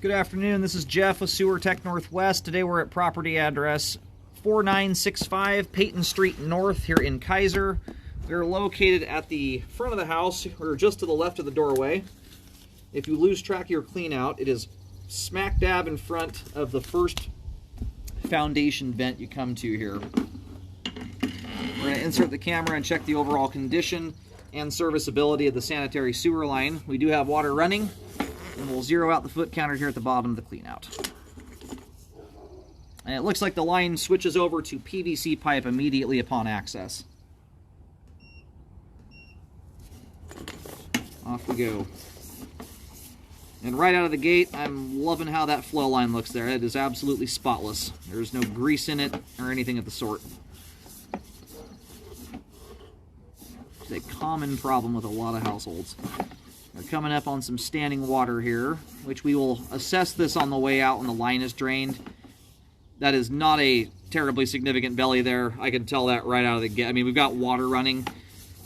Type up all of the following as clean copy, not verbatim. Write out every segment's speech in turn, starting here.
Good afternoon, this is Jeff with Sewer Tech Northwest. Today we're at property address 4965 Peyton Street North here in Kaiser. We're located at the front of the house, or just to the left of the doorway. If you lose track of your clean out, it is smack dab in front of the first foundation vent you come to here. We're going to insert the camera and check the overall condition and serviceability of the sanitary sewer line. We do have water running. And we'll zero out the foot counter here at the bottom of the cleanout. And it looks like the line switches over to PVC pipe immediately upon access. Off we go. And right out of the gate, I'm loving how that flow line looks there. It is absolutely spotless. There's no grease in it or anything of the sort. It's a common problem with a lot of households. We're coming up on some standing water here, which we will assess this on the way out when the line is drained. That is not a terribly significant belly there. I can tell that right out of the gate. I mean, we've got water running,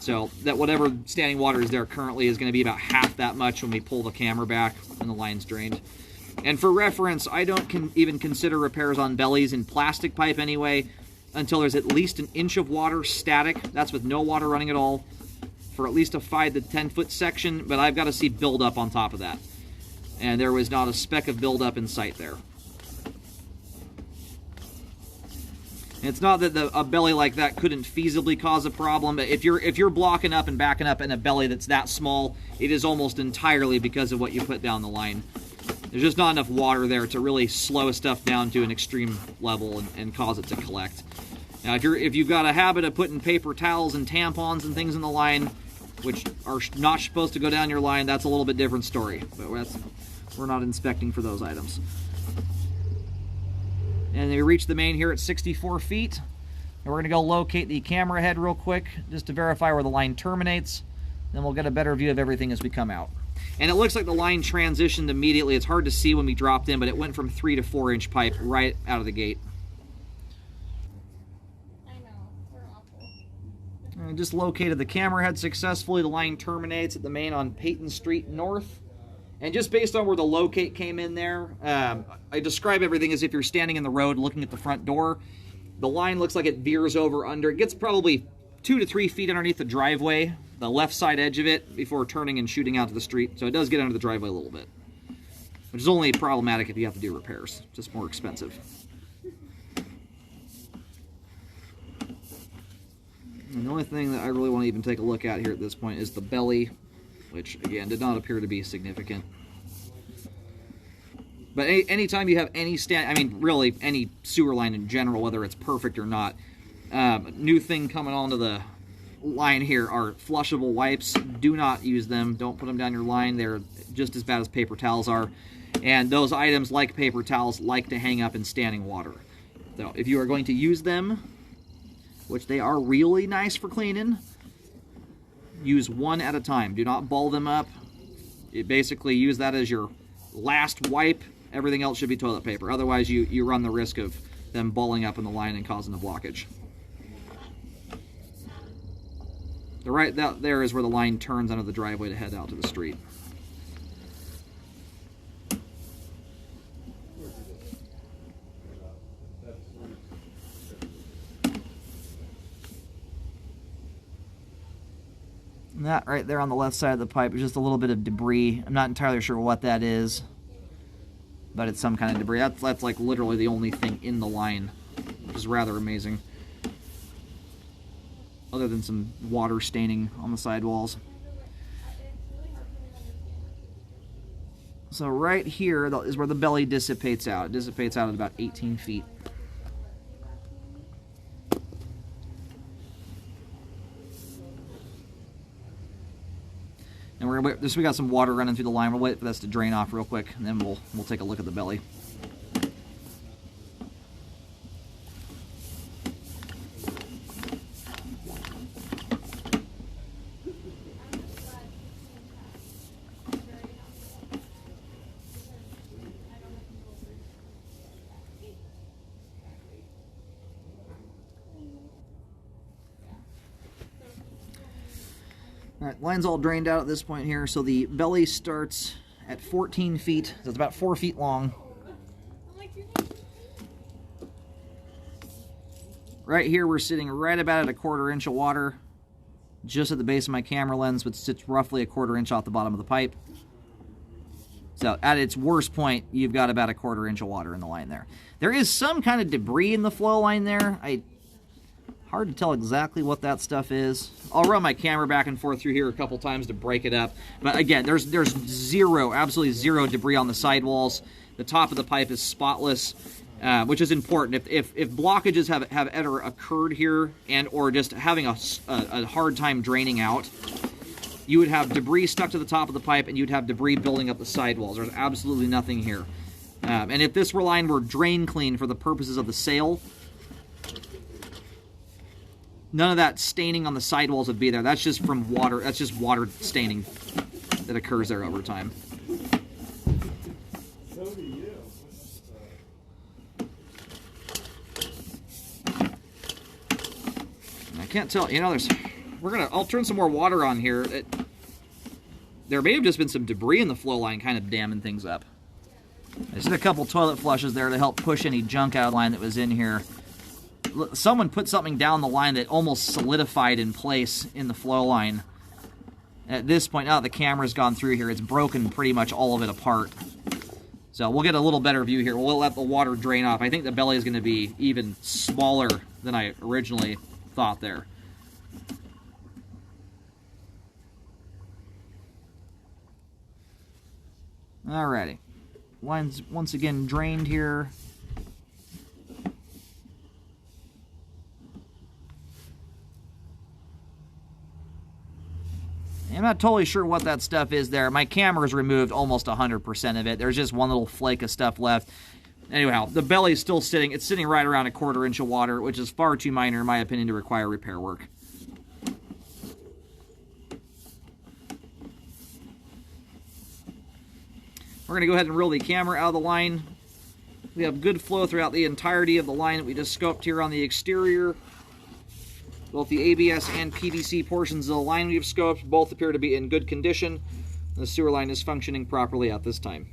so that whatever standing water is there currently is going to be about half that much when we pull the camera back when the line's drained. And for reference, I don't even consider repairs on bellies in plastic pipe anyway until there's at least an inch of water static. That's with no water running at all, for at least a 5 to 10 foot section, but I've got to see buildup on top of that. And there was not a speck of buildup in sight there. And it's not that a belly like that couldn't feasibly cause a problem, but if you're blocking up and backing up in a belly that's that small, it is almost entirely because of what you put down the line. There's just not enough water there to really slow stuff down to an extreme level and cause it to collect. Now, if you've got a habit of putting paper towels and tampons and things in the line, which are not supposed to go down your line, that's a little bit different story. But we're not inspecting for those items. And we reach the main here at 64 feet. And we're going to go locate the camera head real quick, just to verify where the line terminates. Then we'll get a better view of everything as we come out. And it looks like the line transitioned immediately. It's hard to see when we dropped in, but it went from 3 to 4 inch pipe right out of the gate. I just located the camera head successfully. The line terminates at the main on Peyton Street North. And just based on where the locate came in there, I describe everything as if you're standing in the road looking at the front door. The line looks like it veers over under. It gets probably 2 to 3 feet underneath the driveway, the left side edge of it, before turning and shooting out to the street. So it does get under the driveway a little bit, which is only problematic if you have to do repairs. Just more expensive. And the only thing that I really want to even take a look at here at this point is the belly, which, again, did not appear to be significant. But anytime you have any really any sewer line in general, whether it's perfect or not, new thing coming onto the line here are flushable wipes. Do not use them. Don't put them down your line. They're just as bad as paper towels are. And those items, like paper towels, like to hang up in standing water. So if you are going to use them, which they are really nice for cleaning, use one at a time. Do not ball them up. You basically use that as your last wipe. Everything else should be toilet paper. Otherwise, you run the risk of them balling up in the line and causing a blockage. Right there is where the line turns under the driveway to head out to the street. And that right there on the left side of the pipe is just a little bit of debris. I'm not entirely sure what that is, but it's some kind of debris. That's like literally the only thing in the line, which is rather amazing. Other than some water staining on the sidewalls. So right here is where the belly dissipates out. It dissipates out at about 18 feet. And we're gonna wait, we got some water running through the line. We'll wait for this to drain off real quick, and then we'll take a look at the belly. Alright, line's all drained out at this point here, so the belly starts at 14 feet. So it's about 4 feet long. Right here, we're sitting right about at a 1/4 inch of water, just at the base of my camera lens, which sits roughly a 1/4 inch off the bottom of the pipe. So at its worst point, you've got about a 1/4 inch of water in the line there. There is some kind of debris in the flow line there. Hard to tell exactly what that stuff is. I'll run my camera back and forth through here a couple times to break it up. But again, there's zero, absolutely zero debris on the sidewalls. The top of the pipe is spotless, which is important. If blockages have ever occurred here and or just having a hard time draining out, you would have debris stuck to the top of the pipe and you'd have debris building up the sidewalls. There's absolutely nothing here. And if this line were drain clean for the purposes of the sale, none of that staining on the sidewalls would be there. That's just from water. That's just water staining that occurs there over time. And I can't tell. You know, I'll turn some more water on here. There may have just been some debris in the flow line, kind of damming things up. I just did a couple toilet flushes there to help push any junk out of the line that was in here. Someone put something down the line that almost solidified in place in the flow line. At this point, now that the camera's gone through here, it's broken pretty much all of it apart. So we'll get a little better view here. We'll let the water drain off. I think the belly is going to be even smaller than I originally thought there. Alrighty. Line's once again drained here. I'm not totally sure what that stuff is there. My camera's removed almost 100% of it. There's just one little flake of stuff left. Anyhow, the belly's still sitting. It's sitting right around a 1/4 inch of water, which is far too minor, in my opinion, to require repair work. We're going to go ahead and reel the camera out of the line. We have good flow throughout the entirety of the line that we just scoped here on the exterior. Both the ABS and PVC portions of the line we've scoped both appear to be in good condition. The sewer line is functioning properly at this time.